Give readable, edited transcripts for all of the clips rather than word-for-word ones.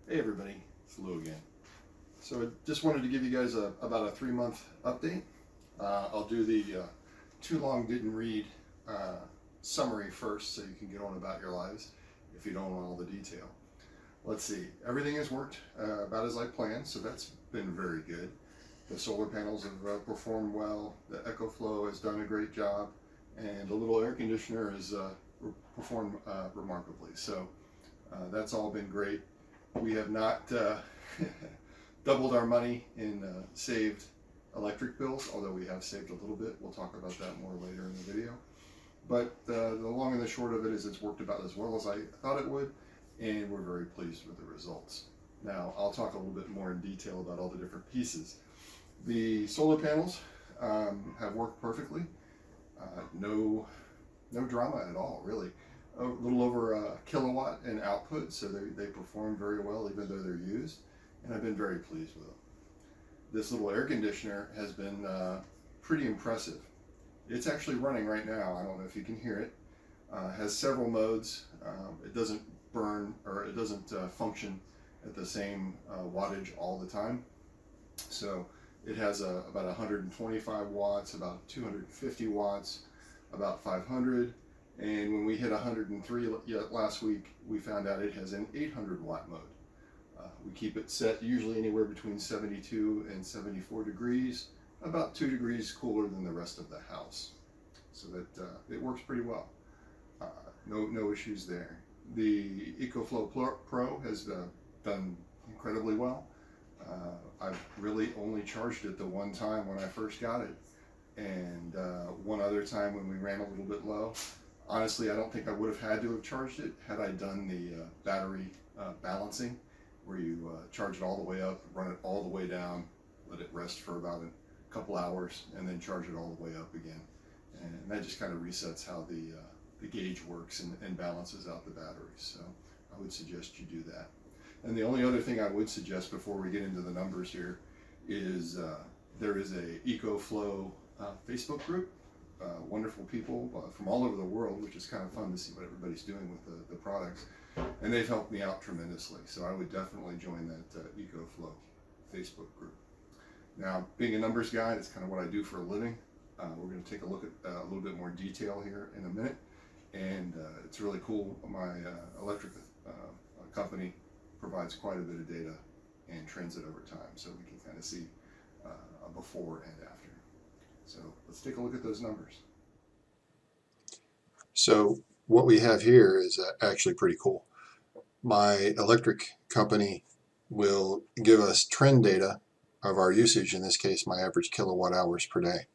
Hey everybody, it's Lou again. So I just wanted to give you guys about a 3-month update. I'll do the too long didn't read summary first so you can get on about your lives if you don't want all the detail. Let's see, everything has worked about as I planned, so that's been very good. The solar panels have performed well, the EcoFlow has done a great job, and the little air conditioner has performed remarkably. So that's all been great. We have not doubled our money in saved electric bills, although we have saved a little bit. We'll talk about that more later in the video. But the long and the short of it is it's worked about as well as I thought it would, and we're very pleased with the results. Now, I'll talk a little bit more in detail about all the different pieces. The solar panels have worked perfectly. No drama at all, really. A little over a kilowatt in output, so they perform very well even though they're used, and I've been very pleased with them. This little air conditioner has been pretty impressive. It's actually running right now. I don't know if you can hear it. Has several modes. It doesn't burn, or it doesn't function at the same wattage all the time. So it has about 125 watts, about 250 watts, about 500. And when we hit 103 last week, we found out it has an 800 watt mode. We keep it set usually anywhere between 72 and 74 degrees, about 2 degrees cooler than the rest of the house. So that it works pretty well. No issues there. The EcoFlow Pro has done incredibly well. I've really only charged it the one time when I first got it, and one other time when we ran a little bit low. Honestly, I don't think I would have had to have charged it had I done the battery balancing, where you charge it all the way up, run it all the way down, let it rest for about a couple hours, and then charge it all the way up again. And that just kind of resets how the gauge works and balances out the batteries. So I would suggest you do that. And the only other thing I would suggest before we get into the numbers here is there is a EcoFlow Facebook group. Wonderful people from all over the world, which is kind of fun to see what everybody's doing with the products, and they've helped me out tremendously. So I would definitely join that EcoFlow Facebook group. Now, being a numbers guy, that's kind of what I do for a living. We're going to take a look at a little bit more detail here in a minute, and it's really cool. My electric company provides quite a bit of data and trends it over time, so we can kind of see a before and after. So let's take a look at those numbers. So what we have here is actually pretty cool. My electric company will give us trend data of our usage, in this case my average kilowatt hours per day.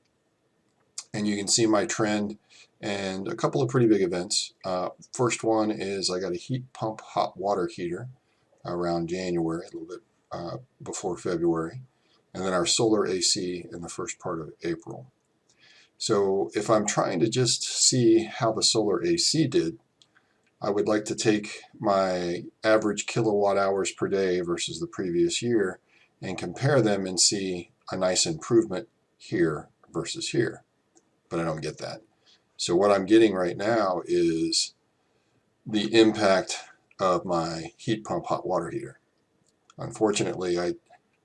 And you can see my trend and a couple of pretty big events. First one is I got a heat pump hot water heater around January, a little bit before February, and then our solar AC in the first part of April. So if I'm trying to just see how the solar AC did, I would like to take my average kilowatt hours per day versus the previous year and compare them and see a nice improvement here versus here. But I don't get that. So what I'm getting right now is the impact of my heat pump hot water heater. Unfortunately, I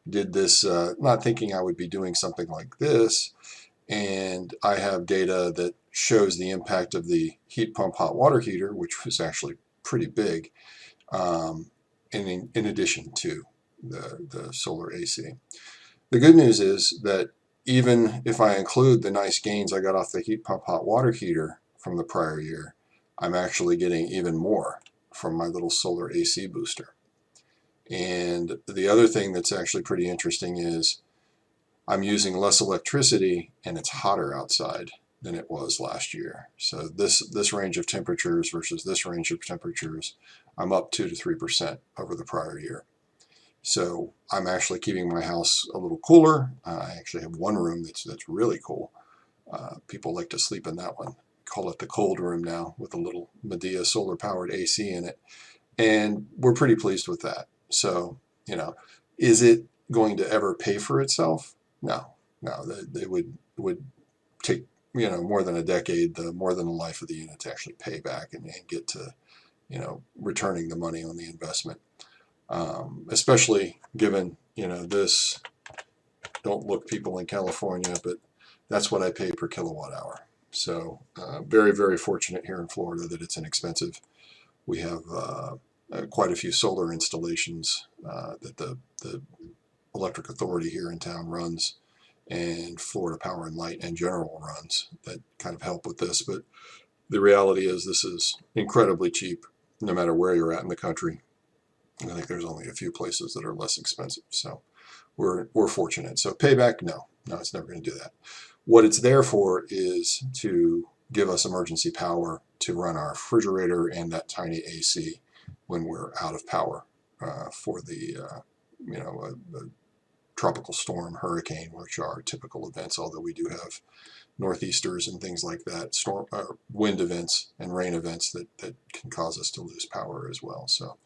did this not thinking I would be doing something like this, and I have data that shows the impact of the heat pump hot water heater, which was actually pretty big, in addition to the solar AC. The good news is that even if I include the nice gains I got off the heat pump hot water heater from the prior year, I'm actually getting even more from my little solar AC booster. And the other thing that's actually pretty interesting is I'm using less electricity and it's hotter outside than it was last year. So this range of temperatures versus this range of temperatures, I'm up 2 to 3% over the prior year. So I'm actually keeping my house a little cooler. I actually have one room that's really cool. People like to sleep in that one. Call it the cold room now, with a little Midea solar powered AC in it. And we're pretty pleased with that. So, you know, is it going to ever pay for itself? No. They would take, you know, more than a decade, more than the life of the unit to actually pay back and get to, you know, returning the money on the investment. especially given, this, don't look people in California, but that's what I pay per kilowatt hour. So very, very fortunate here in Florida that it's inexpensive. We have quite a few solar installations that the electric authority here in town runs, and Florida Power and Light in general runs, that kind of help with this. But the reality is this is incredibly cheap no matter where you're at in the country. I think there's only a few places that are less expensive. So we're fortunate. So payback, no, it's never going to do that. What it's there for is to give us emergency power to run our refrigerator and that tiny AC when we're out of power for the a tropical storm, hurricane, which are typical events, although we do have northeasters and things like that, storm, wind events and rain events that can cause us to lose power as well. So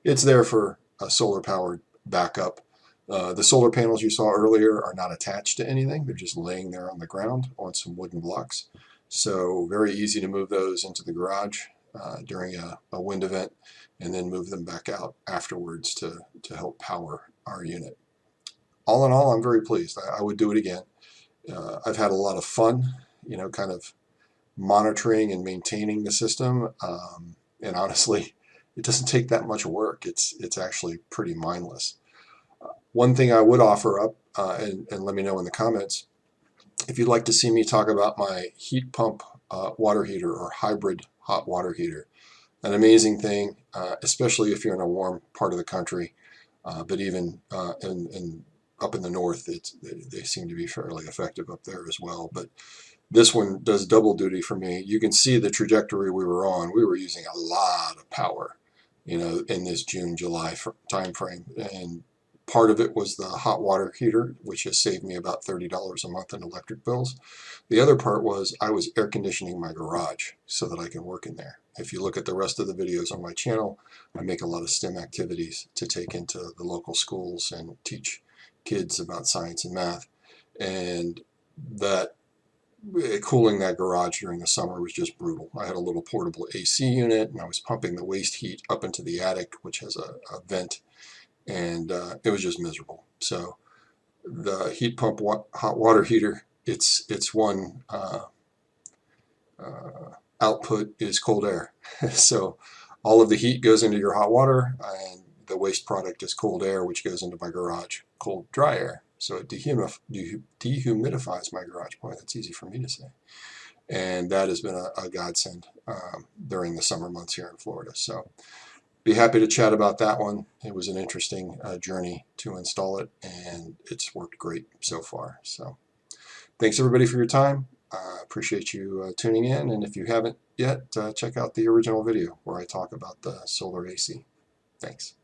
it's there for a solar powered backup. The solar panels you saw earlier are not attached to anything. They're just laying there on the ground on some wooden blocks. So very easy to move those into the garage during a wind event, and then move them back out afterwards to help power our unit. All in all, I'm very pleased. I would do it again. I've had a lot of fun, kind of monitoring and maintaining the system. And honestly, it doesn't take that much work. It's actually pretty mindless. One thing I would offer up, and let me know in the comments, if you'd like to see me talk about my heat pump water heater or hybrid hot water heater. An amazing thing, especially if you're in a warm part of the country, but even up in the north, they seem to be fairly effective up there as well. But this one does double duty for me. You can see the trajectory we were on. We were using a lot of power, in this June, July time frame. And part of it was the hot water heater, which has saved me about $30 a month in electric bills. The other part was I was air conditioning my garage so that I can work in there. If you look at the rest of the videos on my channel, I make a lot of STEM activities to take into the local schools and teach kids about science and math. And that cooling that garage during the summer was just brutal. I had a little portable AC unit, and I was pumping the waste heat up into the attic, which has a vent, and it was just miserable. So the heat pump hot water heater, its one output is cold air. So all of the heat goes into your hot water, and the waste product is cold air, which goes into my garage, cold dry air. So it dehumidifies my garage. Boy, that's easy for me to say. And that has been a godsend during the summer months here in Florida. So be happy to chat about that one. It was an interesting journey to install it, and it's worked great so far. So thanks everybody for your time. Appreciate you tuning in, and if you haven't yet, check out the original video where I talk about the solar AC. Thanks.